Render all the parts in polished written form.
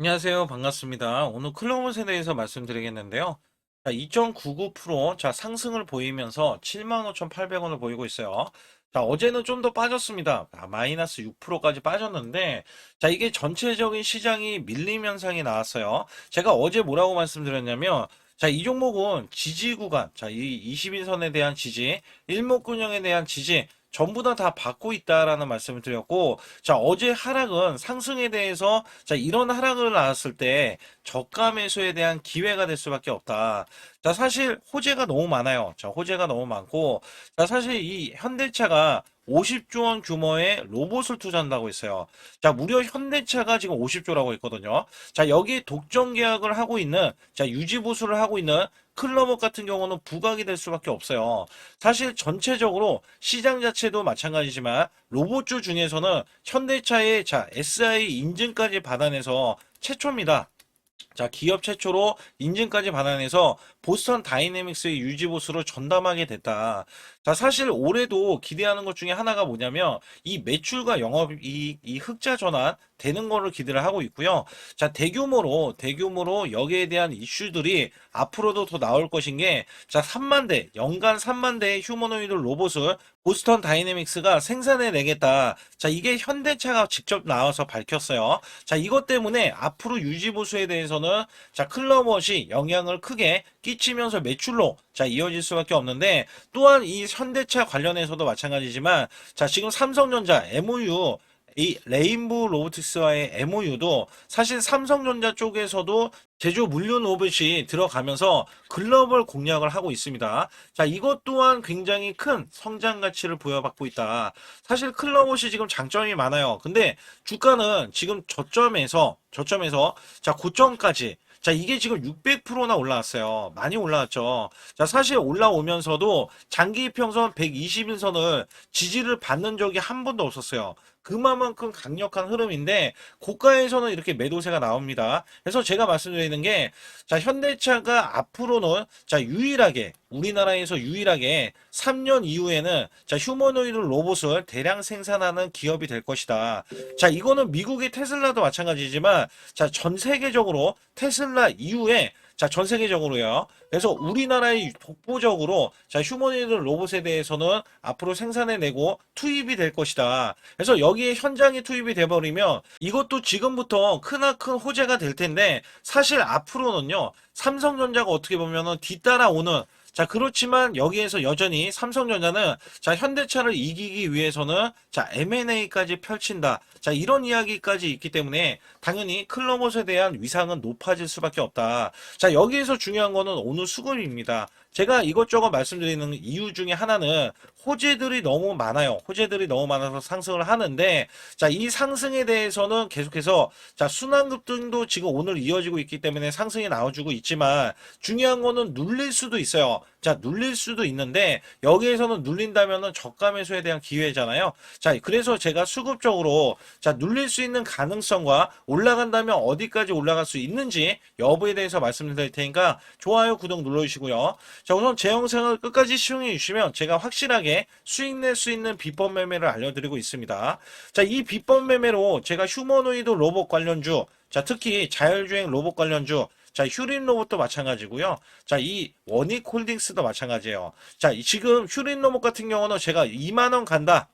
안녕하세요. 반갑습니다. 오늘 클로봇에 대해서 말씀드리겠는데요. 자, 2.99% 자, 상승을 보이면서 75,800원을 보이고 있어요. 자, 어제는 좀 더 빠졌습니다. 마이너스 6%까지 빠졌는데, 자, 이게 전체적인 시장이 밀림 현상이 나왔어요. 제가 어제 뭐라고 말씀드렸냐면, 자, 이 종목은 지지 구간, 자, 이 20일선에 대한 지지, 일목균형에 대한 지지, 전부 다 받고 있다라는 말씀을 드렸고, 자, 어제 하락은 상승에 대해서, 자, 이런 하락을 나왔을 때 저가 매수에 대한 기회가 될 수밖에 없다. 자, 사실 호재가 너무 많아요. 자, 호재가 너무 많고, 자, 사실 이 현대차가 50조 원 규모의 로봇을 투자한다고 했어요. 자, 무려 현대차가 지금 50조라고 했거든요. 자, 여기에 독점 계약을 하고 있는, 자, 유지 보수를 하고 있는 클로버 같은 경우는 부각이 될 수밖에 없어요. 사실 전체적으로 시장 자체도 마찬가지지만 로봇주 중에서는 현대차의 자, SI 인증까지 받아내서 최초입니다. 자, 기업 최초로 인증까지 받아내서 보스턴 다이내믹스의 유지 보수를 전담하게 됐다. 자, 사실 올해도 기대하는 것 중에 하나가 뭐냐면 이 매출과 영업이익, 이 흑자 전환 되는 거를 기대를 하고 있고요. 자, 대규모로 여기에 대한 이슈들이 앞으로도 더 나올 것인 게, 자, 3만 대, 연간 3만 대의 휴머노이드 로봇을 보스턴 다이내믹스가 생산해 내겠다. 자, 이게 현대차가 직접 나와서 밝혔어요. 자, 이것 때문에 앞으로 유지 보수에 대해서는 자, 클로벗이 영향을 크게 끼치면서 매출로 자, 이어질 수밖에 없는데, 또한 이 현대차 관련해서도 마찬가지지만, 자, 지금 삼성전자 MOU 이 레인보우 로보틱스와의 MOU도 사실 삼성전자 쪽에서도 제조 물류 로봇이 들어가면서 글로벌 공략을 하고 있습니다. 자, 이것 또한 굉장히 큰 성장 가치를 부여받고 있다. 사실 클로봇이 지금 장점이 많아요. 근데 주가는 지금 저점에서 자, 고점까지 자, 이게 지금 600%나 올라왔어요. 많이 올라왔죠. 자, 사실 올라오면서도 장기 이평선 121선을 지지를 받는 적이 한 번도 없었어요. 그만큼 강력한 흐름인데 고가에서는 이렇게 매도세가 나옵니다. 그래서 제가 말씀드리는 게, 자, 현대차가 앞으로는 자, 유일하게 우리나라에서 유일하게 3년 이후에는 자, 휴머노이드 로봇을 대량 생산하는 기업이 될 것이다. 자, 이거는 미국의 테슬라도 마찬가지지만, 자, 전 세계적으로 테슬라 이후에 자, 전 세계적으로요. 그래서 우리나라의 독보적으로 자, 휴머노이드 로봇에 대해서는 앞으로 생산해내고 투입이 될 것이다. 그래서 여기에 현장에 투입이 돼버리면 이것도 지금부터 크나큰 호재가 될 텐데, 사실 앞으로는요, 삼성전자가 어떻게 보면은 뒤따라오는, 자, 그렇지만 여기에서 여전히 삼성전자는 자, 현대차를 이기기 위해서는 자, M&A까지 펼친다. 자, 이런 이야기까지 있기 때문에 당연히 클로봇에 대한 위상은 높아질 수밖에 없다. 자, 여기에서 중요한 거는 오늘 수급입니다. 제가 이것저것 말씀드리는 이유 중에 하나는 호재들이 너무 많아요. 호재들이 너무 많아서 상승을 하는데, 자, 이 상승에 대해서는 계속해서 자, 순환급등도 지금 오늘 이어지고 있기 때문에 상승이 나와주고 있지만, 중요한 거는 눌릴 수도 있어요. 자, 눌릴 수도 있는데 여기에서는 눌린다면은 저가 매수에 대한 기회잖아요. 자, 그래서 제가 수급적으로 자, 눌릴 수 있는 가능성과 올라간다면 어디까지 올라갈 수 있는지 여부에 대해서 말씀드릴 테니까 좋아요, 구독 눌러주시고요. 자, 우선 제 영상을 끝까지 시청해 주시면 제가 확실하게 수익 낼 수 있는 비법 매매를 알려드리고 있습니다. 자, 이 비법 매매로 제가 휴머노이드 로봇 관련주, 자, 특히 자율주행 로봇 관련주, 자, 휴린 로봇도 마찬가지고요. 자, 이 원익 홀딩스도 마찬가지예요. 자, 지금 휴린 로봇 같은 경우는 제가 2만 원 간다.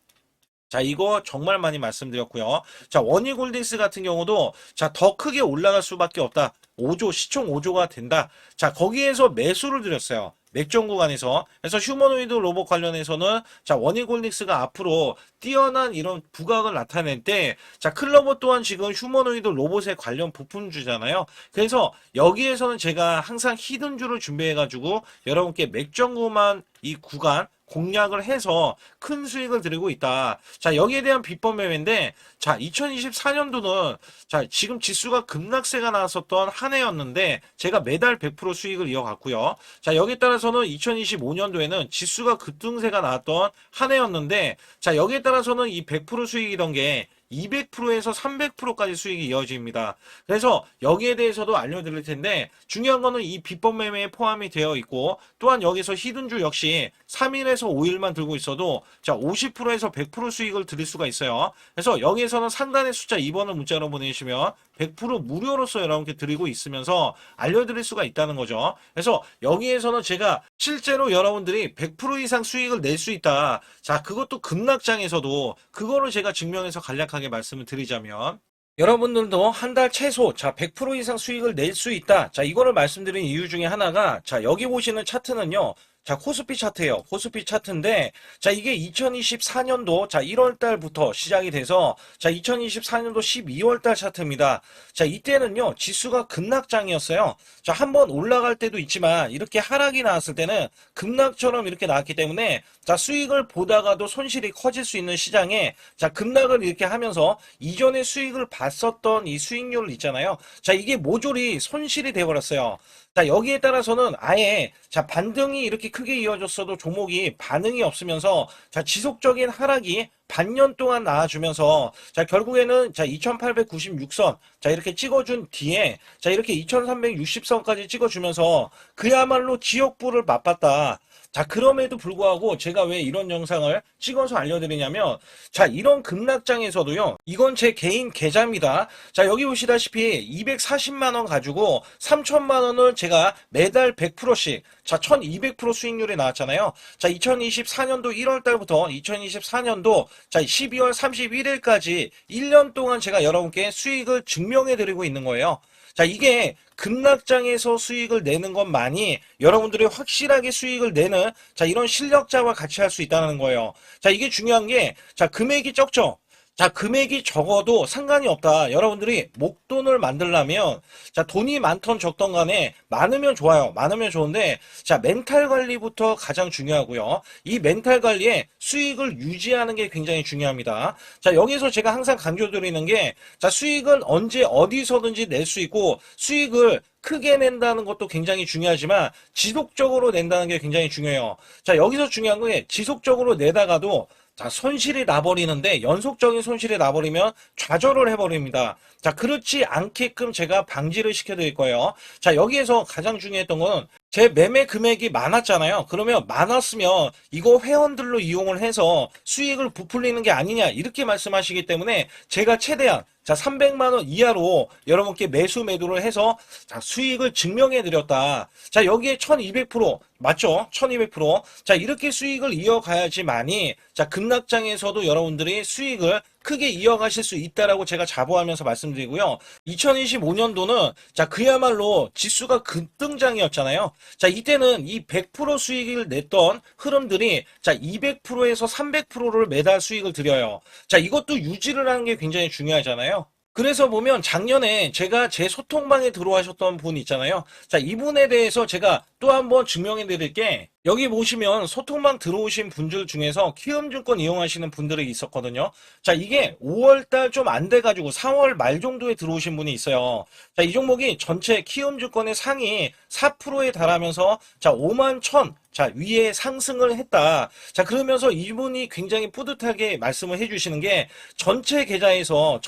자, 이거 정말 많이 말씀드렸고요. 자, 원익홀딩스 같은 경우도 자, 더 크게 올라갈 수밖에 없다. 5조, 시총 5조가 된다. 자, 거기에서 매수를 드렸어요. 맥점 구간에서. 그래서 휴머노이드 로봇 관련해서는 자, 원익홀딩스가 앞으로 뛰어난 이런 부각을 나타낼 때, 자, 클로버 또한 지금 휴머노이드 로봇에 관련 부품주잖아요. 그래서 여기에서는 제가 항상 히든주를 준비해가지고 여러분께 맥점 구간 이 구간 공략을 해서 큰 수익을 드리고 있다. 자, 여기에 대한 비법 매매인데, 자, 2024년도는 자, 지금 지수가 급락세가 나왔었던 한 해였는데 제가 매달 100% 수익을 이어갔고요. 자, 여기에 따라서는 2025년도에는 지수가 급등세가 나왔던 한 해였는데, 자, 여기에 따라서는 이 100% 수익이던 게 200%에서 300%까지 수익이 이어집니다. 그래서 여기에 대해서도 알려드릴 텐데 중요한 거는 이 비법 매매에 포함이 되어 있고 또한 여기서 히든주 역시 3일에서 5일만 들고 있어도 자 50%에서 100% 수익을 드릴 수가 있어요. 그래서 여기에서는 상단의 숫자 2번을 문자로 보내주시면 100% 무료로서 여러분께 드리고 있으면서 알려드릴 수가 있다는 거죠. 그래서 여기에서는 제가 실제로 여러분들이 100% 이상 수익을 낼 수 있다. 자, 그것도 급락장에서도 그거를 제가 증명해서 간략하게 말씀을 드리자면 여러분들도 한 달 최소 자 100% 이상 수익을 낼 수 있다. 자, 이거를 말씀드린 이유 중에 하나가 자, 여기 보시는 차트는요. 자, 코스피 차트예요. 코스피 차트인데 자, 이게 2024년도 자, 1월 달부터 시작이 돼서 자, 2024년도 12월 달 차트입니다. 자, 이때는요. 지수가 급락장이었어요. 자, 한번 올라갈 때도 있지만 이렇게 하락이 나왔을 때는 급락처럼 이렇게 나왔기 때문에 자, 수익을 보다가도 손실이 커질 수 있는 시장에 자, 급락을 이렇게 하면서 이전에 수익을 봤었던 이 수익률 있잖아요. 자, 이게 모조리 손실이 돼 버렸어요. 자, 여기에 따라서는 아예 자, 반등이 이렇게 크게 이어졌어도 종목이 반응이 없으면서 자, 지속적인 하락이 반년 동안 나와주면서 자, 결국에는 자, 2896선 자, 이렇게 찍어준 뒤에 자, 이렇게 2360선까지 찍어주면서 그야말로 지옥불을 맛봤다. 자, 그럼에도 불구하고 제가 왜 이런 영상을 찍어서 알려드리냐면 자, 이런 급락장에서도요, 이건 제 개인 계좌입니다. 자, 여기 보시다시피 240만원 가지고 3천만원을 제가 매달 100%씩 자, 1200% 수익률이 나왔잖아요. 자, 2024년도 1월 달부터 2024년도 자, 12월 31일까지 1년 동안 제가 여러분께 수익을 증명해 드리고 있는 거예요. 자, 이게 급락장에서 수익을 내는 것만이 여러분들이 확실하게 수익을 내는 자, 이런 실력자와 같이 할 수 있다는 거예요. 자, 이게 중요한 게 자, 금액이 적죠. 자, 금액이 적어도 상관이 없다. 여러분들이 목돈을 만들려면 자, 돈이 많던 적던 간에 많으면 좋아요. 많으면 좋은데 자, 멘탈 관리부터 가장 중요하고요. 이 멘탈 관리에 수익을 유지하는 게 굉장히 중요합니다. 자, 여기서 제가 항상 강조드리는 게 자, 수익은 언제 어디서든지 낼 수 있고 수익을 크게 낸다는 것도 굉장히 중요하지만 지속적으로 낸다는 게 굉장히 중요해요. 자, 여기서 중요한 게 지속적으로 내다가도 자, 손실이 나버리는데 연속적인 손실이 나버리면 좌절을 해버립니다. 자, 그렇지 않게끔 제가 방지를 시켜드릴 거예요. 자, 여기에서 가장 중요했던 거는 제 매매 금액이 많았잖아요. 그러면 많았으면 이거 회원들로 이용을 해서 수익을 부풀리는 게 아니냐 이렇게 말씀하시기 때문에 제가 최대한 자, 300만원 이하로 여러분께 매수 매도를 해서 자, 수익을 증명해 드렸다. 자, 여기에 1200% 맞죠? 1200%. 자, 이렇게 수익을 이어가야지만이 자, 급락장에서도 여러분들이 수익을 크게 이어가실 수 있다라고 제가 자부하면서 말씀드리고요. 2025년도는 자, 그야말로 지수가 급등장이었잖아요. 자, 이때는 이 100% 수익을 냈던 흐름들이 자, 200%에서 300%를 매달 수익을 드려요. 자, 이것도 유지를 하는 게 굉장히 중요하잖아요. 그래서 보면 작년에 제가 제 소통방에 들어와셨던 분 있잖아요. 자, 이분에 대해서 제가 또 한번 증명해 드릴 게 여기 보시면 소통방 들어오신 분들 중에서 키움증권 이용하시는 분들이 있었거든요. 자, 이게 5월달 좀 안 돼가지고 4월 말 정도에 들어오신 분이 있어요. 자, 이 종목이 전체 키움증권의 상위 4%에 달하면서 자, 5만 1천 자, 위에 상승을 했다. 자, 그러면서 이분이 굉장히 뿌듯하게 말씀을 해주시는 게 전체 계좌에서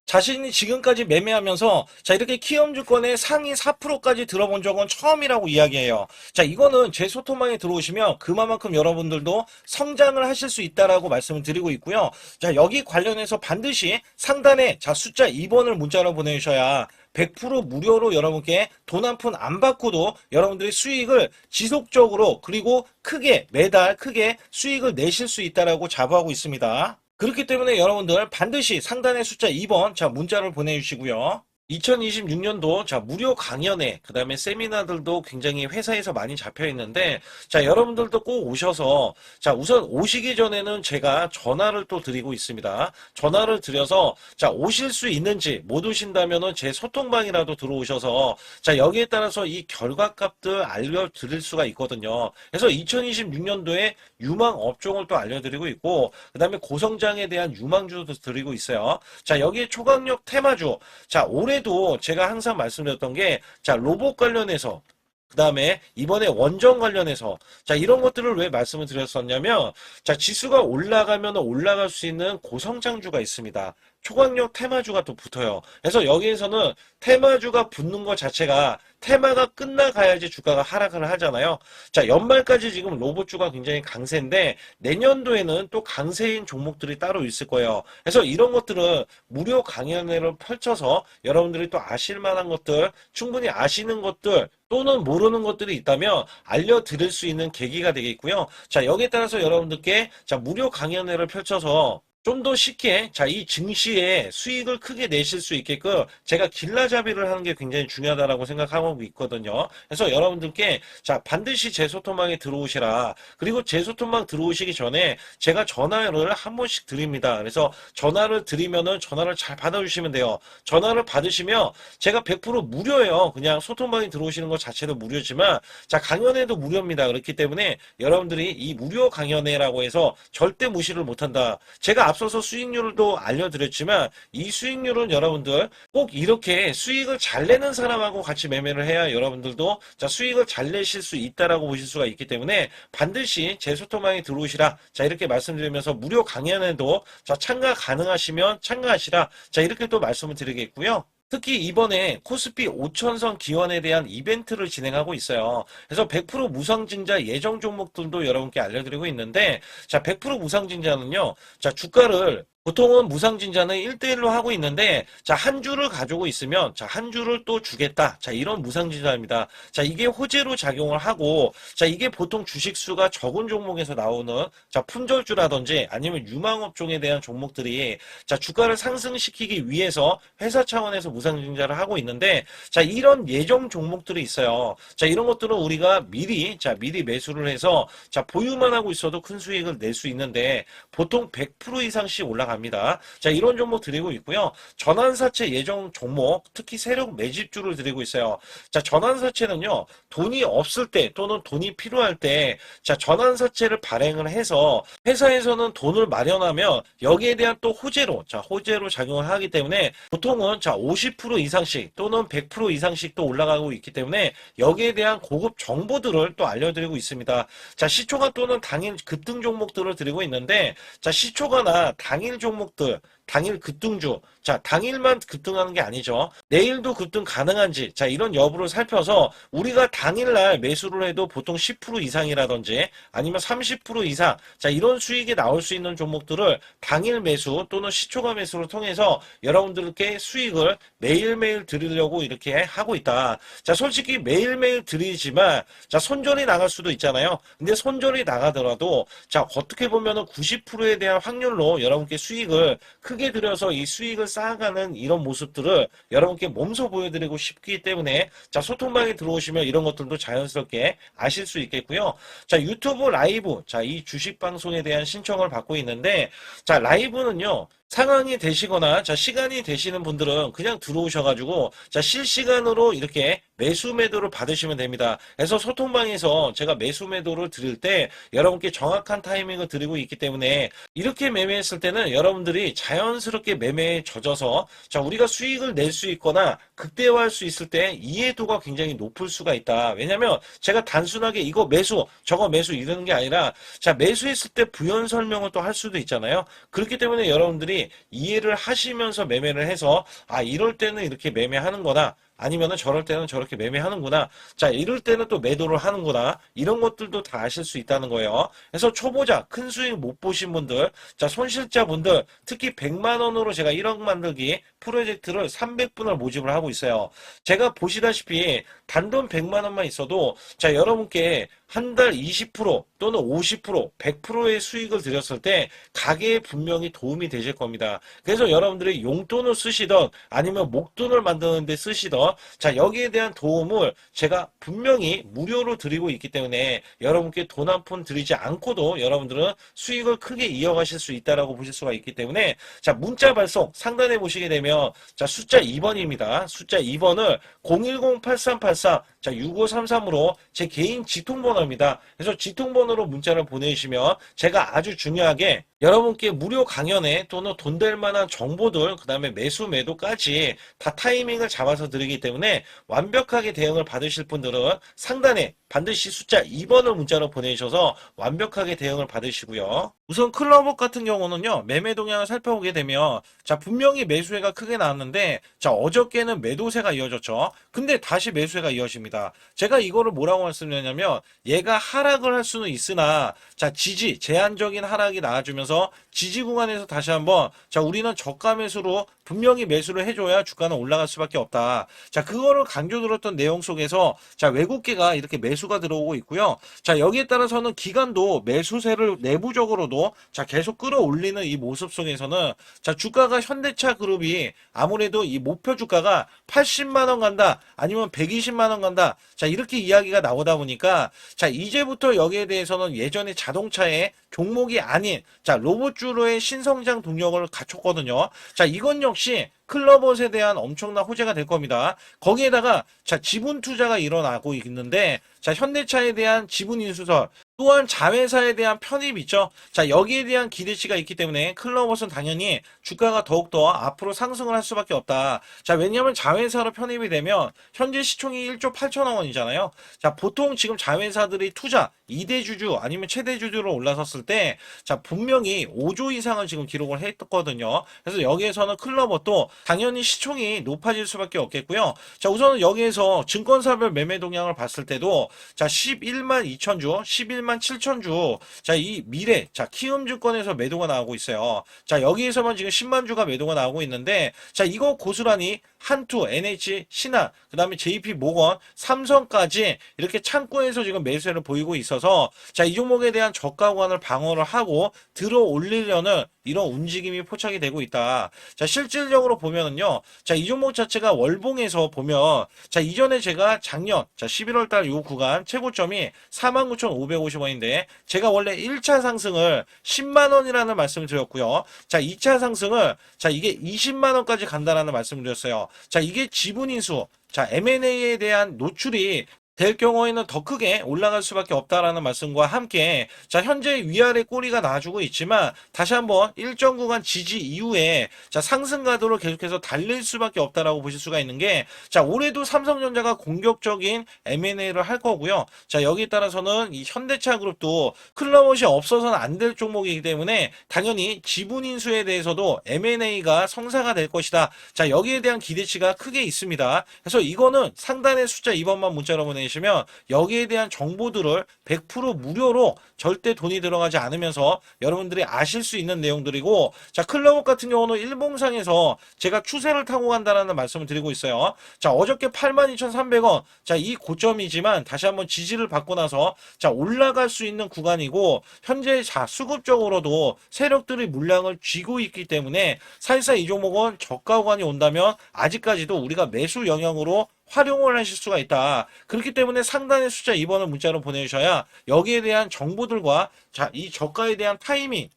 자신이 지금까지 매매하면서 자, 이렇게 키움증권의 상위 4%까지 들어본 적은 처음이라고 이야기해요. 자, 이거는 제 소통방에 들어오시면 그만큼 여러분들도 성장을 하실 수 있다라고 말씀을 드리고 있고요. 자, 여기 관련해서 반드시 상단에 자, 숫자 2번을 문자로 보내주셔야 100% 무료로 여러분께 돈 한 푼 안 받고도 여러분들이 수익을 지속적으로 그리고 크게 매달 크게 수익을 내실 수 있다라고 자부하고 있습니다. 그렇기 때문에 여러분들 반드시 상단의 숫자 2번 자, 문자를 보내주시고요. 2026년도 자, 무료 강연회 그 다음에 세미나들도 굉장히 회사에서 많이 잡혀 있는데 자, 여러분들도 꼭 오셔서 자, 우선 오시기 전에는 제가 전화를 또 드리고 있습니다. 전화를 드려서 자, 오실 수 있는지 못 오신다면은 제 소통방이라도 들어오셔서 자, 여기에 따라서 이 결과값들 알려드릴 수가 있거든요. 그래서 2026년도에 유망 업종을 또 알려드리고 있고 그 다음에 고성장에 대한 유망주도 드리고 있어요. 자, 여기에 초강력 테마주 자, 올해도 제가 항상 말씀드렸던 게 자, 로봇 관련해서 그 다음에 이번에 원전 관련해서 자 이런 것들을 왜 말씀을 드렸었냐면 자 지수가 올라가면 올라갈 수 있는 고성장주가 있습니다. 초강력 테마주가 또 붙어요. 그래서 여기에서는 테마주가 붙는 것 자체가 테마가 끝나가야지 주가가 하락을 하잖아요. 자 연말까지 지금 로봇주가 굉장히 강세인데 내년도에는 또 강세인 종목들이 따로 있을 거예요. 그래서 이런 것들은 무료 강연회를 펼쳐서 여러분들이 또 아실 만한 것들 충분히 아시는 것들 또는 모르는 것들이 있다면 알려드릴 수 있는 계기가 되겠고요. 자, 여기에 따라서 여러분들께 자, 무료 강연회를 펼쳐서 좀 더 쉽게 자, 이 증시에 수익을 크게 내실 수 있게끔 제가 길라잡이를 하는 게 굉장히 중요하다고 생각하고 있거든요. 그래서 여러분들께 자, 반드시 제 소통방에 들어오시라. 그리고 제 소통방 들어오시기 전에 제가 전화를 한 번씩 드립니다. 그래서 전화를 드리면은 전화를 잘 받아주시면 돼요. 전화를 받으시면 제가 100% 무료예요. 그냥 소통방에 들어오시는 것 자체도 무료지만 자, 강연회도 무료입니다. 그렇기 때문에 여러분들이 이 무료 강연회라고 해서 절대 무시를 못한다. 제가 앞서서 수익률도 알려드렸지만 이 수익률은 여러분들 꼭 이렇게 수익을 잘 내는 사람하고 같이 매매를 해야 여러분들도 자 수익을 잘 내실 수 있다라고 보실 수가 있기 때문에 반드시 제 소통방에 들어오시라. 자 이렇게 말씀드리면서 무료 강연에도 자 참가 가능하시면 참가하시라. 자 이렇게 또 말씀을 드리겠고요. 특히 이번에 코스피 5천선 기원에 대한 이벤트를 진행하고 있어요. 그래서 100% 무상증자 예정 종목들도 여러분께 알려드리고 있는데 자 100% 무상증자는요. 자 주가를 보통은 무상증자는 1대1로 하고 있는데 자 한 주를 가지고 있으면 자 한 주를 또 주겠다. 자 이런 무상증자입니다. 자 이게 호재로 작용을 하고 자 이게 보통 주식수가 적은 종목에서 나오는 자 품절주라든지 아니면 유망업종에 대한 종목들이 자 주가를 상승시키기 위해서 회사 차원에서 무상증자를 하고 있는데 자 이런 예정 종목들이 있어요. 자 이런 것들은 우리가 미리 매수를 해서 자 보유만 하고 있어도 큰 수익을 낼 수 있는데 보통 100% 이상씩 올라갑니다. 자 이런 종목 드리고 있고요. 전환사채 예정 종목 특히 세력 매집주를 드리고 있어요. 자 전환사채는요 돈이 없을 때 또는 돈이 필요할 때 자 전환사채를 발행을 해서 회사에서는 돈을 마련하면 여기에 대한 또 호재로 자 호재로 작용을 하기 때문에 보통은 자 50% 이상씩 또는 100% 이상씩 또 올라가고 있기 때문에 여기에 대한 고급 정보들을 또 알려드리고 있습니다. 자 시초가 또는 당일 급등 종목들을 드리고 있는데 자 시초가나 당일 종목들 당일 급등주 자 당일만 급등하는 게 아니죠. 내일도 급등 가능한지 자 이런 여부를 살펴서 우리가 당일날 매수를 해도 보통 10% 이상이라든지 아니면 30% 이상 자 이런 수익이 나올 수 있는 종목들을 당일 매수 또는 시초가 매수를 통해서 여러분들께 수익을 매일매일 드리려고 이렇게 하고 있다. 자 솔직히 매일매일 드리지만 자 손절이 나갈 수도 있잖아요. 근데 손절이 나가더라도 자 어떻게 보면은 90%에 대한 확률로 여러분께 수익을 크게 들여서 이 수익을 쌓아가는 이런 모습들을 여러분께 몸소 보여드리고 싶기 때문에 자 소통방에 들어오시면 이런 것들도 자연스럽게 아실 수 있겠고요. 자 유튜브 라이브 자 이 주식 방송에 대한 신청을 받고 있는데 자 라이브는요. 상황이 되시거나 자 시간이 되시는 분들은 그냥 들어오셔가지고 자 실시간으로 이렇게 매수 매도를 받으시면 됩니다. 그래서 소통방에서 제가 매수 매도를 드릴 때 여러분께 정확한 타이밍을 드리고 있기 때문에 이렇게 매매했을 때는 여러분들이 자연스럽게 매매에 젖어서 자 우리가 수익을 낼 수 있거나 극대화할 수 있을 때 이해도가 굉장히 높을 수가 있다. 왜냐면 제가 단순하게 이거 매수 저거 매수 이러는 게 아니라 자 매수했을 때 부연 설명을 또 할 수도 있잖아요. 그렇기 때문에 여러분들이 이해를 하시면서 매매를 해서 아 이럴 때는 이렇게 매매하는 거다. 아니면은 저럴 때는 저렇게 매매하는구나. 자, 이럴 때는 또 매도를 하는구나. 이런 것들도 다 아실 수 있다는 거예요. 그래서 초보자, 큰 수익 못 보신 분들, 자, 손실자분들, 특히 100만 원으로 제가 1억 만들기 프로젝트를 300분을 모집을 하고 있어요. 제가 보시다시피 단돈 100만 원만 있어도 자, 여러분께 한 달 20% 또는 50%, 100%의 수익을 드렸을 때 가게에 분명히 도움이 되실 겁니다. 그래서 여러분들이 용돈을 쓰시던 아니면 목돈을 만드는 데 쓰시던 자 여기에 대한 도움을 제가 분명히 무료로 드리고 있기 때문에 여러분께 돈 한 푼 드리지 않고도 여러분들은 수익을 크게 이어가실 수 있다라고 보실 수가 있기 때문에 자 문자 발송 상단에 보시게 되면 자 숫자 2번입니다. 숫자 2번을 010-8384 자 6533으로 제 개인 직통번호입니다. 그래서 직통번호로 문자를 보내주시면 제가 아주 중요하게 여러분께 무료 강연에 또는 돈 될 만한 정보들, 그 다음에 매수, 매도까지 다 타이밍을 잡아서 드리기 때문에 완벽하게 대응을 받으실 분들은 상단에 반드시 숫자 2번을 문자로 보내주셔서 완벽하게 대응을 받으시고요. 우선 클럽업 같은 경우는요, 매매 동향을 살펴보게 되면, 자, 분명히 매수세가 크게 나왔는데, 자, 어저께는 매도세가 이어졌죠. 근데 다시 매수세가 이어집니다. 제가 이거를 뭐라고 말씀드렸냐면, 얘가 하락을 할 수는 있으나, 자, 제한적인 하락이 나와주면서 지지 구간에서 다시 한번, 자, 우리는 저가 매수로 분명히 매수를 해줘야 주가는 올라갈 수밖에 없다. 자, 그거를 강조 들었던 내용 속에서, 자, 외국계가 이렇게 매수가 들어오고 있고요. 자, 여기에 따라서는 기관도 매수세를 내부적으로도, 자, 계속 끌어올리는 이 모습 속에서는, 자, 주가가 현대차 그룹이 아무래도 이 목표 주가가 80만 원 간다, 아니면 120만 원 간다. 자, 이렇게 이야기가 나오다 보니까, 자, 이제부터 여기에 대해서는 예전에 자동차의 종목이 아닌, 자, 로봇주로의 신성장 동력을 갖췄거든요. 자, 이건 역시 클럽옷에 대한 엄청난 호재가 될 겁니다. 거기에다가, 자, 지분 투자가 일어나고 있는데, 자, 현대차에 대한 지분 인수설, 또한 자회사에 대한 편입 있죠. 자, 여기에 대한 기대치가 있기 때문에 클럽옷은 당연히 주가가 더욱더 앞으로 상승을 할 수밖에 없다. 자, 왜냐하면 자회사로 편입이 되면 현재 시총이 1조 8천억 원이잖아요. 자, 보통 지금 자회사들이 투자 2대 주주 아니면 최대 주주로 올라섰을 때, 자, 분명히 5조 이상을 지금 기록을 했거든요. 그래서 여기에서는 클럽옷도 당연히 시총이 높아질 수밖에 없겠고요. 자, 우선은 여기에서 증권사별 매매 동향을 봤을 때도, 자, 11만 2천 주, 11만 7천 주, 자, 이 미래, 자, 키움증권에서 매도가 나오고 있어요. 자, 여기에서만 지금 10만 주가 매도가 나오고 있는데, 자, 이거 고스란히 한투, NH, 신한, 그 다음에 JP 모건, 삼성까지 이렇게 창고에서 지금 매수세를 보이고 있어서, 자, 이 종목에 대한 저가 구간을 방어를 하고 들어 올리려는 이런 움직임이 포착이 되고 있다. 자, 실질적으로 보면은요, 자, 이 종목 자체가 월봉에서 보면, 자, 이전에 제가 작년, 자, 11월 달 요 구간 최고점이 49,550원인데, 제가 원래 1차 상승을 10만 원이라는 말씀을 드렸고요. 자, 2차 상승을, 자, 이게 20만 원까지 간다라는 말씀을 드렸어요. 자, 이게 지분 인수, 자, M&A에 대한 노출이 될 경우에는 더 크게 올라갈 수밖에 없다라는 말씀과 함께, 자, 현재 위아래 꼬리가 나와주고 있지만 다시 한번 일정 구간 지지 이후에, 자, 상승 가도를 계속해서 달릴 수밖에 없다라고 보실 수가 있는 게, 자, 올해도 삼성전자가 공격적인 M&A를 할 거고요. 자, 여기에 따라서는 이 현대차 그룹도 클럽옷이 없어서는 안 될 종목이기 때문에 당연히 지분 인수에 대해서도 M&A가 성사가 될 것이다. 자, 여기에 대한 기대치가 크게 있습니다. 그래서 이거는 상단의 숫자 2번만 문자로 보내 시면 여기에 대한 정보들을 100% 무료로 절대 돈이 들어가지 않으면서 여러분들이 아실 수 있는 내용들이고, 자, 클럽업 같은 경우는 일봉상에서 제가 추세를 타고 간다는 말씀을 드리고 있어요. 자, 어저께 82,300원, 자, 이 고점이지만 다시 한번 지지를 받고 나서, 자, 올라갈 수 있는 구간이고, 현재 자, 수급적으로도 세력들이 물량을 쥐고 있기 때문에 사실상 이 종목은 저가 구간이 온다면 아직까지도 우리가 매수 영역으로 활용을 하실 수가 있다. 그렇기 때문에 상단의 숫자 2번을 문자로 보내주셔야 여기에 대한 정보들과, 자, 이 저가에 대한 타이밍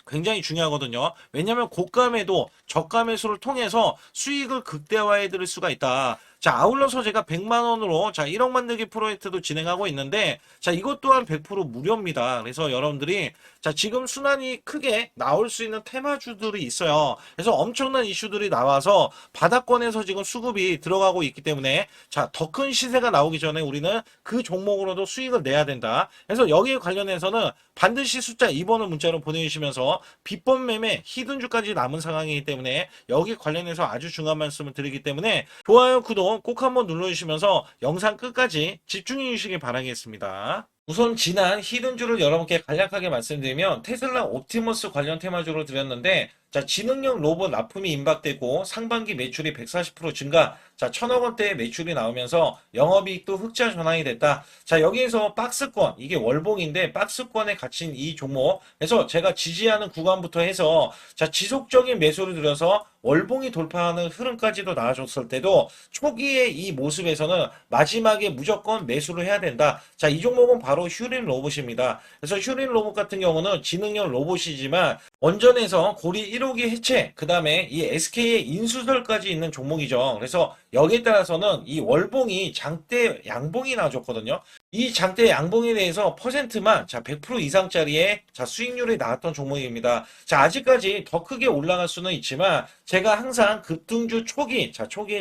굉장히 중요하거든요. 왜냐하면 고가 매도, 저가 매수를 통해서 수익을 극대화해 드릴 수가 있다. 자, 아울러서 제가 100만 원으로, 자, 1억 만들기 프로젝트도 진행하고 있는데, 자, 이것 또한 100% 무료입니다. 그래서 여러분들이, 자, 지금 순환이 크게 나올 수 있는 테마주들이 있어요. 그래서 엄청난 이슈들이 나와서 바닥권에서 지금 수급이 들어가고 있기 때문에, 자, 더 큰 시세가 나오기 전에 우리는 그 종목으로도 수익을 내야 된다. 그래서 여기에 관련해서는 반드시 숫자 2번을 문자로 보내주시면서 비법 매매, 히든주까지 남은 상황이기 때문에 여기 관련해서 아주 중요한 말씀을 드리기 때문에 좋아요, 구독 꼭 한번 눌러주시면서 영상 끝까지 집중해 주시기 바라겠습니다. 우선 지난 히든주를 여러분께 간략하게 말씀드리면 테슬라 옵티머스 관련 테마주로 드렸는데, 자, 지능형 로봇 납품이 임박되고 상반기 매출이 140% 증가, 자, 1,000억 원대의 매출이 나오면서 영업이익도 흑자 전환이 됐다. 자, 여기에서 박스권, 이게 월봉인데 박스권에 갇힌 이 종목, 그래서 제가 지지하는 구간부터 해서, 자, 지속적인 매수를 들여서 월봉이 돌파하는 흐름까지도 나와줬을 때도 초기의 이 모습에서는 마지막에 무조건 매수를 해야 된다. 자, 이 종목은 바로 휴린 로봇입니다. 그래서 휴린 로봇 같은 경우는 지능형 로봇이지만 원전에서 고리 1호기 해체, 그 다음에 이 SK의 인수설까지 있는 종목이죠. 그래서 여기에 따라서는 이 월봉이 장대 양봉이 나와줬거든요. 이 장대 양봉에 대해서 퍼센트만 100% 이상짜리의 수익률이 나왔던 종목입니다. 아직까지 더 크게 올라갈 수는 있지만 제가 항상 급등주 초기에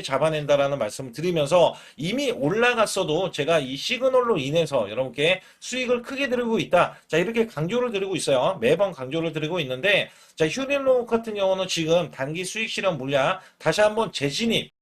잡아낸다라는 말씀을 드리면서 이미 올라갔어도 제가 이 시그널로 인해서 여러분께 수익을 크게 드리고 있다. 이렇게 강조를 드리고 있어요. 매번 강조를 드리고 있는데 휴일로그 같은 경우는 지금 단기 수익 실현 물량 다시 한번 재진입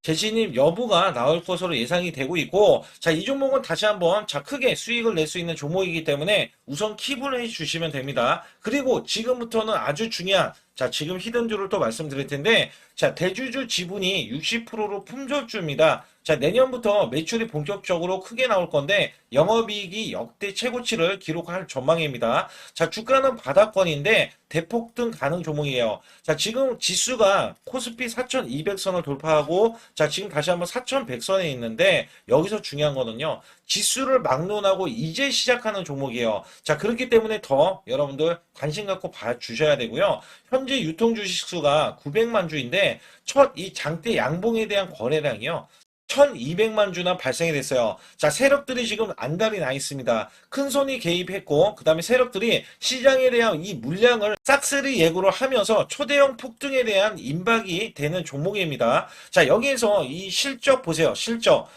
여부가 나올 것으로 예상이 되고 있고, 이 종목은 다시 한번 크게 수익을 낼 수 있는 종목이기 때문에 우선 킵을 해 주시면 됩니다. 그리고 지금부터는 아주 중요한 지금 히든주를 또 말씀드릴 텐데, 대주주 지분이 60%로 품절주입니다. 내년부터 매출이 본격적으로 크게 나올 건데 영업이익이 역대 최고치를 기록할 전망입니다. 주가는 바닥권인데 대폭등 가능 종목이에요. 지금 지수가 코스피 4200선을 돌파하고 지금 다시 한번 4100선에 있는데 여기서 중요한 거는요. 지수를 막론하고 이제 시작하는 종목이에요. 그렇기 때문에 더 여러분들 관심 갖고 봐주셔야 되고요. 현재 유통 주식 수가 900만 주인데 첫 이 장대 양봉에 대한 거래량이요. 1200만 주나 발생이 됐어요. 세력들이 지금 안달이 나 있습니다. 큰손이 개입했고, 그 다음에 세력들이 시장에 대한 이 물량을 싹쓸이 예고를 하면서 초대형 폭등에 대한 임박이 되는 종목입니다. 여기에서 이 실적 보세요. 실적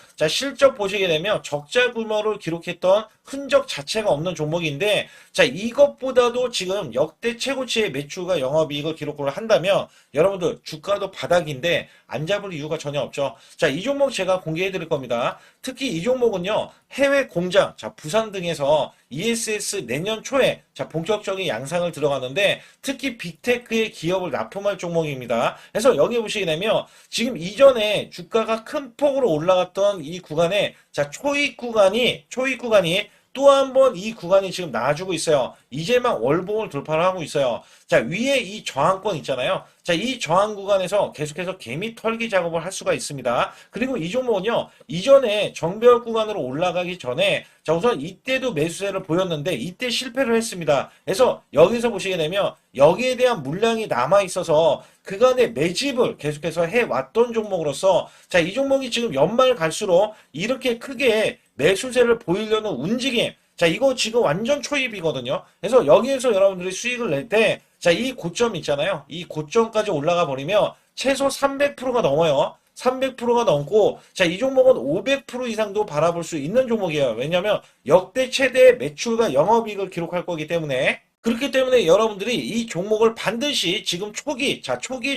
보시게 되면 적자 규모를 기록했던 흔적 자체가 없는 종목인데, 이것보다도 지금 역대 최고치의 매출과 영업이익을 기록을 한다면, 여러분들 주가도 바닥인데 안 잡을 이유가 전혀 없죠. 이 종목 제가 공개해 드릴 겁니다. 특히 이 종목은요, 해외 공장, 부산 등에서 ESS 내년 초에 본격적인 양상을 들어가는데 특히 빅테크의 기업을 납품할 종목입니다. 그래서 여기 보시게 되면 지금 이전에 주가가 큰 폭으로 올라갔던 이 구간에 초입 구간이 또 한 번 이 구간이 지금 나와주고 있어요. 이제만 월봉을 돌파를 하고 있어요. 위에 이 저항권 있잖아요. 이 저항 구간에서 계속해서 개미 털기 작업을 할 수가 있습니다. 그리고 이 종목은요, 이전에 정배열 구간으로 올라가기 전에 우선 이때도 매수세를 보였는데 이때 실패를 했습니다. 그래서 여기서 보시게 되면 여기에 대한 물량이 남아 있어서 그간의 매집을 계속해서 해왔던 종목으로서 이 종목이 지금 연말 갈수록 이렇게 크게 매수세를 보이려는 움직임, 이거 지금 완전 초입이거든요. 그래서 여기에서 여러분들이 수익을 낼 때, 이 고점 있잖아요. 이 고점까지 올라가 버리면 최소 300%가 넘어요. 300%가 넘고, 이 종목은 500% 이상도 바라볼 수 있는 종목이에요. 왜냐하면 역대 최대의 매출과 영업이익을 기록할 거기 때문에. 그렇기 때문에 여러분들이 이 종목을 반드시 지금 초기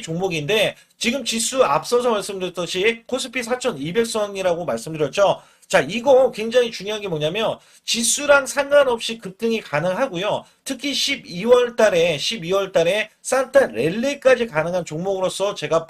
종목인데 지금 지수 앞서서 말씀드렸듯이 코스피 4200선이라고 말씀드렸죠. 이거 굉장히 중요한 게 뭐냐면 지수랑 상관없이 급등이 가능하고요. 특히 12월 달에 산타 랠리까지 가능한 종목으로서 제가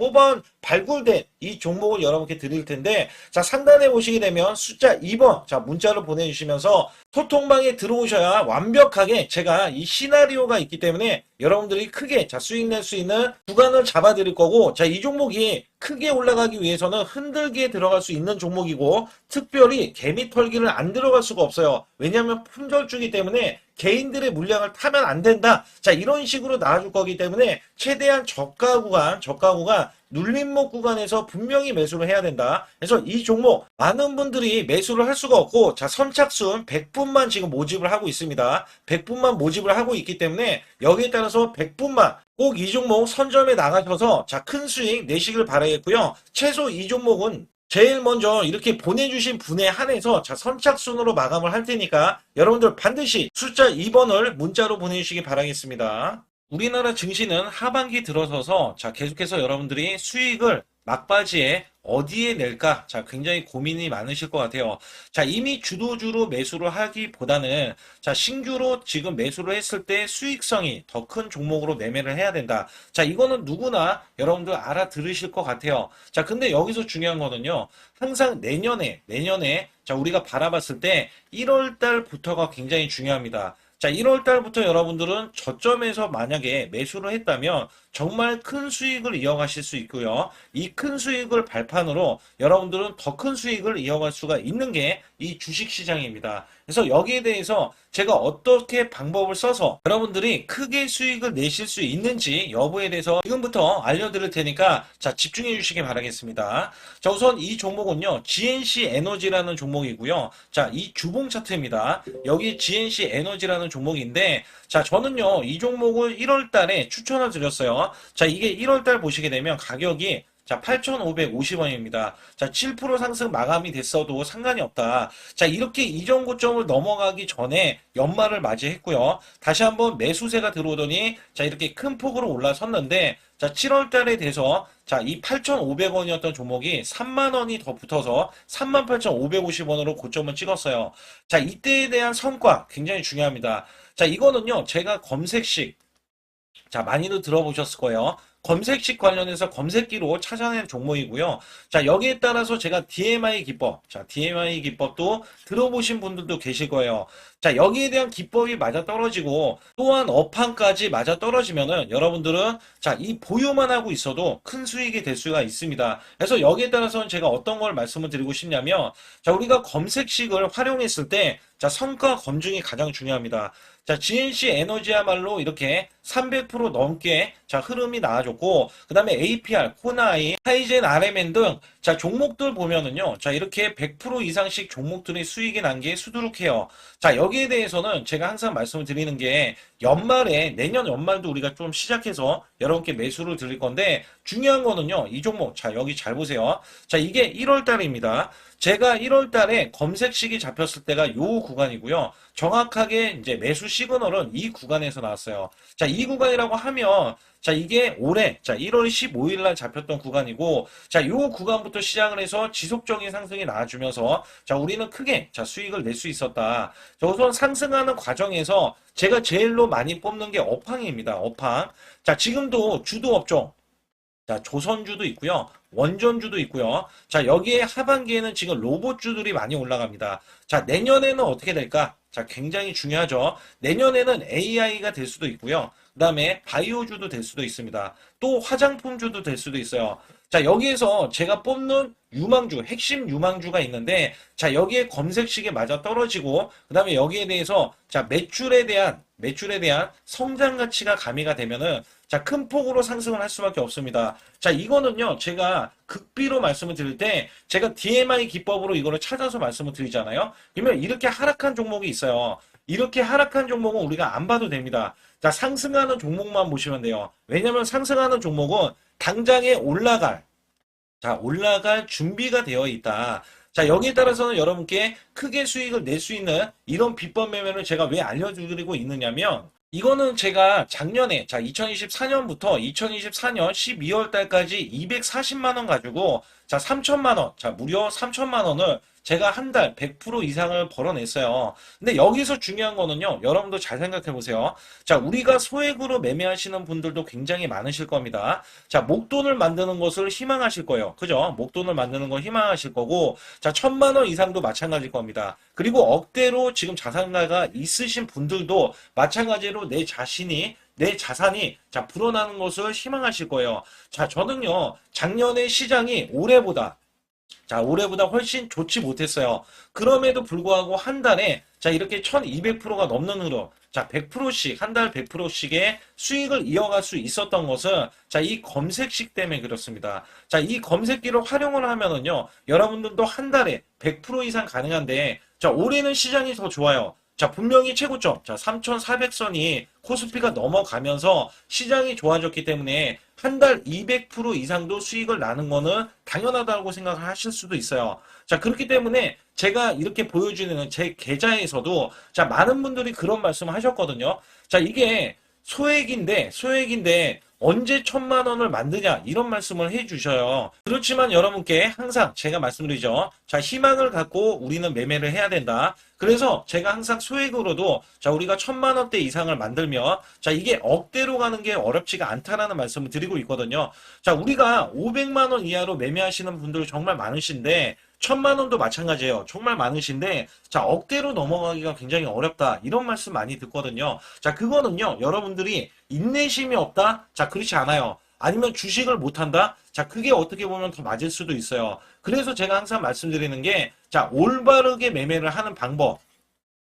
발굴된 이 종목을 여러분께 드릴 텐데, 상단에 보시게 되면 숫자 2번, 문자로 보내주시면서 소통방에 들어오셔야 완벽하게 제가 이 시나리오가 있기 때문에 여러분들이 크게 수익 낼 수 있는 구간을 잡아 드릴 거고, 이 종목이 크게 올라가기 위해서는 흔들기에 들어갈 수 있는 종목이고, 특별히 개미 털기를 안 들어갈 수가 없어요. 왜냐하면 품절주기 때문에 개인들의 물량을 타면 안 된다. 이런 식으로 나와줄 거기 때문에 최대한 저가 구간 눌림목 구간에서 분명히 매수를 해야 된다. 그래서 이 종목 많은 분들이 매수를 할 수가 없고, 선착순 100분만 지금 모집을 하고 있습니다. 100분만 모집을 하고 있기 때문에 여기에 따라서 100분만 꼭 이 종목 선점에 나가셔서 큰 수익 내시길 바라겠고요. 최소 이 종목은 제일 먼저 이렇게 보내주신 분에 한해서 선착순으로 마감을 할 테니까 여러분들 반드시 숫자 2번을 문자로 보내주시기 바라겠습니다. 우리나라 증시는 하반기 들어서서 계속해서 여러분들이 수익을 막바지에 어디에 낼까? 굉장히 고민이 많으실 것 같아요. 이미 주도주로 매수를 하기보다는 신규로 지금 매수를 했을 때 수익성이 더 큰 종목으로 매매를 해야 된다. 이거는 누구나 여러분들 알아들으실 것 같아요. 근데 여기서 중요한 거는요. 항상 내년에 우리가 바라봤을 때 1월 달부터가 굉장히 중요합니다. 1월 달부터 여러분들은 저점에서 만약에 매수를 했다면 정말 큰 수익을 이어가실 수 있고요. 이 큰 수익을 발판으로 여러분들은 더 큰 수익을 이어갈 수가 있는 게 이 주식시장입니다. 그래서 여기에 대해서 제가 어떻게 방법을 써서 여러분들이 크게 수익을 내실 수 있는지 여부에 대해서 지금부터 알려드릴 테니까 자, 집중해 주시기 바라겠습니다. 자, 우선 이 종목은요, GNC 에너지라는 종목이고요. 자, 이 주봉 차트입니다. 여기 GNC 에너지라는 종목인데, 자, 저는요, 이 종목을 1월 달에 추천을 드렸어요. 자, 이게 1월 달 보시게 되면 가격이 자, 8,550원입니다. 자, 7% 상승 마감이 됐어도 상관이 없다. 자, 이렇게 이전 고점을 넘어가기 전에 연말을 맞이했고요. 다시 한번 매수세가 들어오더니 자, 이렇게 큰 폭으로 올라섰는데 자, 7월 달에 돼서 자, 이 8,500원이었던 종목이 3만 원이 더 붙어서 38,550원으로 고점을 찍었어요. 자, 이때에 대한 성과 굉장히 중요합니다. 자, 이거는요, 제가 검색식 자, 많이들 들어보셨을 거예요. 검색식 관련해서 검색기로 찾아낸 종목이고요. 자, 여기에 따라서 제가 DMI 기법, 자, DMI 기법도 들어보신 분들도 계실 거예요. 자, 여기에 대한 기법이 맞아 떨어지고 또한 업황까지 맞아 떨어지면은 여러분들은 자, 이 보유만 하고 있어도 큰 수익이 될 수가 있습니다. 그래서 여기에 따라서는 제가 어떤 걸 말씀을 드리고 싶냐면 자, 우리가 검색식을 활용했을 때 자, 성과 검증이 가장 중요합니다. 자, GNC 에너지야말로 이렇게 300% 넘게 자, 흐름이 나와줬고, 그 다음에 APR, 코나이, 하이젠, RMN 등 자, 종목들 보면은요. 자, 이렇게 100% 이상씩 종목들이 수익이 난 게 수두룩해요. 자, 여기에 대해서는 제가 항상 말씀을 드리는 게 연말에 내년 연말도 우리가 좀 시작해서 여러분께 매수를 드릴 건데 중요한 거는요. 이 종목 자, 여기 잘 보세요. 자, 이게 1월 달입니다. 제가 1월 달에 검색식이 잡혔을 때가 요 구간이고요. 정확하게 이제 매수 시그널은 이 구간에서 나왔어요. 자, 이 구간이라고 하면 자, 이게 올해 자, 1월 15일 날 잡혔던 구간이고 자, 요 구간부터 시작을 해서 지속적인 상승이 나와주면서 자, 우리는 크게 자, 수익을 낼 수 있었다. 자, 우선 상승하는 과정에서 제가 제일로 많이 뽑는 게 업황입니다. 업황. 자, 지금도 주도 업종 자, 조선주도 있고요. 원전주도 있고요. 자, 여기에 하반기에는 지금 로봇주들이 많이 올라갑니다. 자, 내년에는 어떻게 될까? 자, 굉장히 중요하죠. 내년에는 AI가 될 수도 있고요. 그 다음에 바이오주도 될 수도 있습니다. 또 화장품주도 될 수도 있어요. 자, 여기에서 제가 뽑는 유망주, 핵심 유망주가 있는데, 자, 여기에 검색식에 맞아 떨어지고, 그 다음에 여기에 대해서, 자, 매출에 대한 성장 가치가 가미가 되면은, 자, 큰 폭으로 상승을 할 수밖에 없습니다. 자, 이거는요, 제가 극비로 말씀을 드릴 때, 제가 DMI 기법으로 이거를 찾아서 말씀을 드리잖아요. 그러면 이렇게 하락한 종목이 있어요. 이렇게 하락한 종목은 우리가 안 봐도 됩니다. 자, 상승하는 종목만 보시면 돼요. 왜냐면 상승하는 종목은 당장에 올라갈 준비가 되어 있다. 자, 여기에 따라서는 여러분께 크게 수익을 낼 수 있는 이런 비법 매매를 제가 왜 알려드리고 있느냐면, 이거는 제가 작년에, 자, 2024년부터 2024년 12월 달까지 240만 원 가지고, 자, 3천만 원, 자, 무려 3천만 원을 제가 한 달 100% 이상을 벌어냈어요. 근데 여기서 중요한 거는요, 여러분도 잘 생각해 보세요. 자, 우리가 소액으로 매매하시는 분들도 굉장히 많으실 겁니다. 자, 목돈을 만드는 것을 희망하실 거예요. 그죠? 목돈을 만드는 걸 희망하실 거고, 자, 1,000만 원 이상도 마찬가지일 겁니다. 그리고 억대로 지금 자산가가 있으신 분들도 마찬가지로 내 자산이 자 불어나는 것을 희망하실 거예요. 자, 저는요 작년에 시장이 올해보다 훨씬 좋지 못했어요. 그럼에도 불구하고 한 달에 자 이렇게 1200%가 넘는 흐름, 자 100%씩 한 달 100%씩의 수익을 이어갈 수 있었던 것은 자 이 검색식 때문에 그렇습니다. 자, 이 검색기를 활용을 하면은요 여러분들도 한 달에 100% 이상 가능한데 자 올해는 시장이 더 좋아요. 자, 분명히 최고점, 자, 3,400선이 코스피가 넘어가면서 시장이 좋아졌기 때문에 한 달 200% 이상도 수익을 나는 거는 당연하다고 생각을 하실 수도 있어요. 자, 그렇기 때문에 제가 이렇게 보여주는 제 계좌에서도 자, 많은 분들이 그런 말씀을 하셨거든요. 자, 이게 소액인데 언제 1,000만 원을 만드냐 이런 말씀을 해주셔요. 그렇지만 여러분께 항상 제가 말씀드리죠. 자, 희망을 갖고 우리는 매매를 해야 된다. 그래서 제가 항상 소액으로도 자 우리가 1,000만 원대 이상을 만들면 자 이게 억대로 가는 게 어렵지가 않다라는 말씀을 드리고 있거든요. 자, 우리가 500만 원 이하로 매매하시는 분들 정말 많으신데 천만 원도 마찬가지예요. 정말 많으신데 자, 억대로 넘어가기가 굉장히 어렵다. 이런 말씀 많이 듣거든요. 자, 그거는요. 여러분들이 인내심이 없다? 자, 그렇지 않아요. 아니면 주식을 못한다? 자, 그게 어떻게 보면 더 맞을 수도 있어요. 그래서 제가 항상 말씀드리는 게, 자, 올바르게 매매를 하는 방법.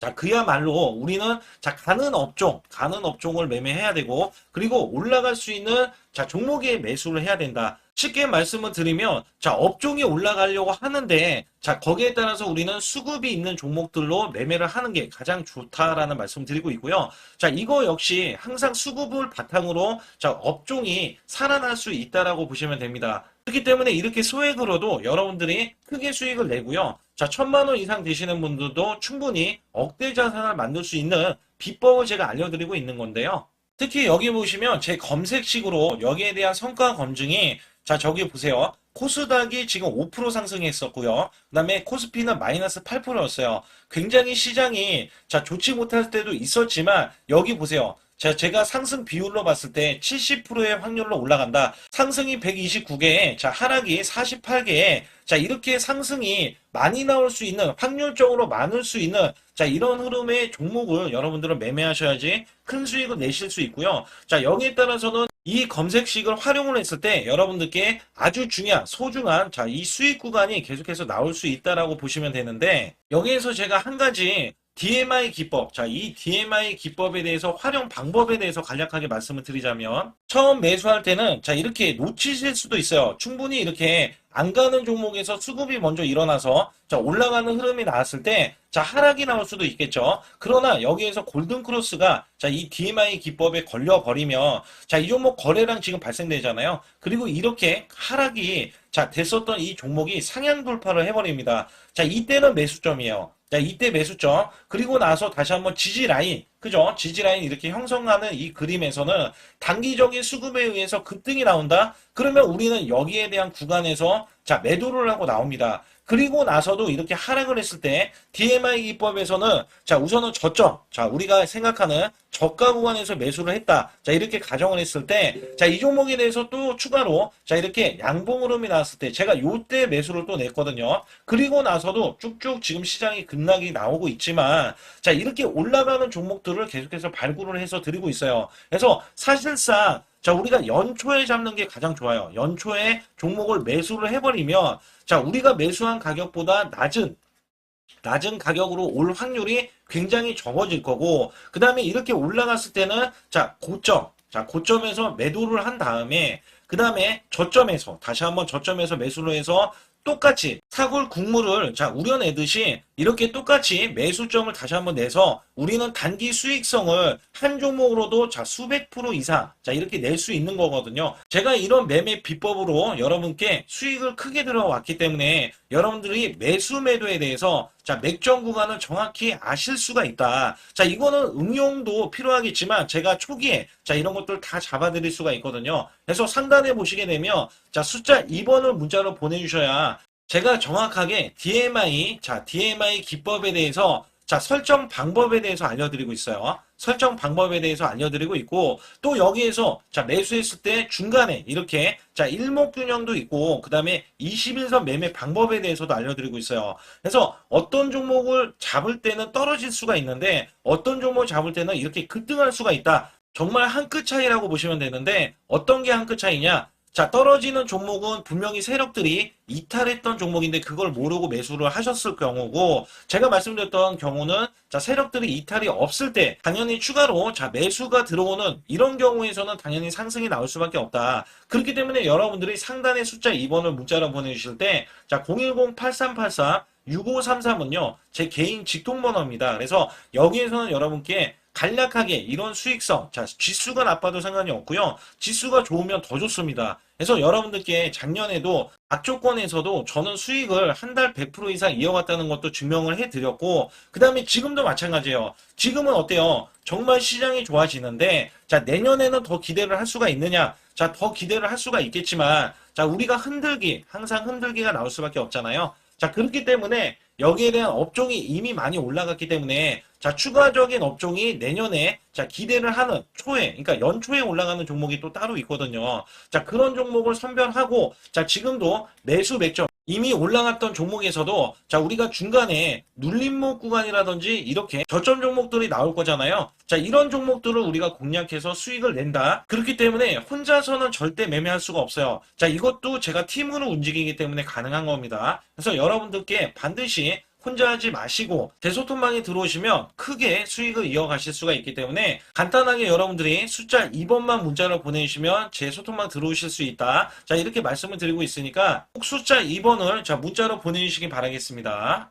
자, 그야말로 우리는 자, 가는 업종을 매매해야 되고, 그리고 올라갈 수 있는 자, 종목에 매수를 해야 된다. 쉽게 말씀을 드리면, 자, 업종이 올라가려고 하는데, 자, 거기에 따라서 우리는 수급이 있는 종목들로 매매를 하는 게 가장 좋다라는 말씀을 드리고 있고요. 자, 이거 역시 항상 수급을 바탕으로 자, 업종이 살아날 수 있다라고 보시면 됩니다. 그렇기 때문에 이렇게 소액으로도 여러분들이 크게 수익을 내고요. 자, 천만 원 이상 되시는 분들도 충분히 억대 자산을 만들 수 있는 비법을 제가 알려드리고 있는 건데요. 특히 여기 보시면 제 검색식으로 여기에 대한 성과 검증이 자, 저기 보세요. 코스닥이 지금 5% 상승했었고요. 그 다음에 코스피는 마이너스 8%였어요. 굉장히 시장이 자, 좋지 못할 때도 있었지만 여기 보세요. 자, 제가 상승 비율로 봤을 때 70%의 확률로 올라간다. 상승이 129개에, 자, 하락이 48개에, 자, 이렇게 상승이 많이 나올 수 있는, 확률적으로 많을 수 있는, 자, 이런 흐름의 종목을 여러분들은 매매하셔야지 큰 수익을 내실 수 있고요. 자, 여기에 따라서는 이 검색식을 활용을 했을 때 여러분들께 아주 중요한, 소중한, 자, 이 수익 구간이 계속해서 나올 수 있다라고 보시면 되는데, 여기에서 제가 한 가지 DMI 기법. 자, 이 DMI 기법에 대해서 활용 방법에 대해서 간략하게 말씀을 드리자면 처음 매수할 때는 자, 이렇게 놓치실 수도 있어요. 충분히 이렇게 안 가는 종목에서 수급이 먼저 일어나서 자, 올라가는 흐름이 나왔을 때 자, 하락이 나올 수도 있겠죠. 그러나 여기에서 골든 크로스가 자, 이 DMI 기법에 걸려 버리면 자, 이 종목 거래량 지금 발생되잖아요. 그리고 이렇게 하락이 자, 됐었던 이 종목이 상향 돌파를 해버립니다. 자, 이때는 매수점이에요. 자, 이때 매수점. 그리고 나서 다시 한번 지지 라인. 그죠? 지지 라인 이렇게 형성하는 이 그림에서는 단기적인 수급에 의해서 급등이 나온다? 그러면 우리는 여기에 대한 구간에서 자, 매도를 하고 나옵니다. 그리고 나서도 이렇게 하락을 했을 때 DMI 기법에서는 자, 우선은 저점. 자, 우리가 생각하는 저가 구간에서 매수를 했다. 자, 이렇게 가정을 했을 때 자, 이 종목에 대해서 또 추가로 자, 이렇게 양봉 흐름이 나왔을 때 제가 요때 매수를 또 냈거든요. 그리고 나서도 쭉쭉 지금 시장이 급락이 나오고 있지만 자, 이렇게 올라가는 종목들을 계속해서 발굴을 해서 드리고 있어요. 그래서 사실상 자, 우리가 연초에 잡는 게 가장 좋아요. 연초에 종목을 매수를 해버리면 자, 우리가 매수한 가격보다 낮은 가격으로 올 확률이 굉장히 적어질 거고, 그 다음에 이렇게 올라갔을 때는, 자, 고점에서 매도를 한 다음에, 그 다음에 저점에서, 다시 한번 저점에서 매수를 해서 똑같이 사골 국물을 자, 우려내듯이 이렇게 똑같이 매수점을 다시 한번 내서 우리는 단기 수익성을 한 종목으로도 자, 수백 프로 이상 자, 이렇게 낼 수 있는 거거든요. 제가 이런 매매 비법으로 여러분께 수익을 크게 들어왔기 때문에 여러분들이 매수 매도에 대해서 자, 맥점 구간을 정확히 아실 수가 있다. 자, 이거는 응용도 필요하겠지만 제가 초기에 자, 이런 것들 다 잡아드릴 수가 있거든요. 그래서 상단에 보시게 되면 자, 숫자 2번을 문자로 보내주셔야 제가 정확하게 DMI 기법에 대해서 자, 설정 방법에 대해서 알려드리고 있어요. 설정 방법에 대해서 알려드리고 있고, 또 여기에서 자, 매수했을 때 중간에 이렇게 자, 일목균형도 있고, 그 다음에 21선 매매 방법에 대해서도 알려드리고 있어요. 그래서 어떤 종목을 잡을 때는 떨어질 수가 있는데, 어떤 종목을 잡을 때는 이렇게 급등할 수가 있다. 정말 한 끗 차이라고 보시면 되는데, 어떤 게 한 끗 차이냐? 자, 떨어지는 종목은 분명히 세력들이 이탈했던 종목인데 그걸 모르고 매수를 하셨을 경우고, 제가 말씀드렸던 경우는 자, 세력들이 이탈이 없을 때 당연히 추가로 자, 매수가 들어오는 이런 경우에서는 당연히 상승이 나올 수밖에 없다. 그렇기 때문에 여러분들이 상단에 숫자 2번을 문자로 보내주실 때 자, 010-8384-6533은요 제 개인 직통번호입니다. 그래서 여기에서는 여러분께 간략하게 이런 수익성, 자, 지수가 나빠도 상관이 없고요. 지수가 좋으면 더 좋습니다. 그래서 여러분들께 작년에도 악조건에서도 저는 수익을 한 달 100% 이상 이어갔다는 것도 증명을 해드렸고, 그 다음에 지금도 마찬가지예요. 지금은 어때요? 정말 시장이 좋아지는데, 자, 내년에는 더 기대를 할 수가 있느냐? 자, 더 기대를 할 수가 있겠지만, 자, 우리가 항상 흔들기가 나올 수밖에 없잖아요. 자, 그렇기 때문에 여기에 대한 업종이 이미 많이 올라갔기 때문에 자, 추가적인 업종이 내년에 자, 기대를 하는 초에, 그러니까 연초에 올라가는 종목이 또 따로 있거든요. 자, 그런 종목을 선별하고 자, 지금도 매수 맥점 이미 올라갔던 종목에서도 자 우리가 중간에 눌림목 구간이라든지 이렇게 저점 종목들이 나올 거잖아요. 자 이런 종목들을 우리가 공략해서 수익을 낸다. 그렇기 때문에 혼자서는 절대 매매할 수가 없어요. 자 이것도 제가 팀으로 움직이기 때문에 가능한 겁니다. 그래서 여러분들께 반드시 혼자 하지 마시고 대소통방에 들어오시면 크게 수익을 이어가실 수가 있기 때문에 간단하게 여러분들이 숫자 2번만 문자를 보내주시면 제 소통방 들어오실 수 있다. 자 이렇게 말씀을 드리고 있으니까 꼭 숫자 2번을 자 문자로 보내주시기 바라겠습니다.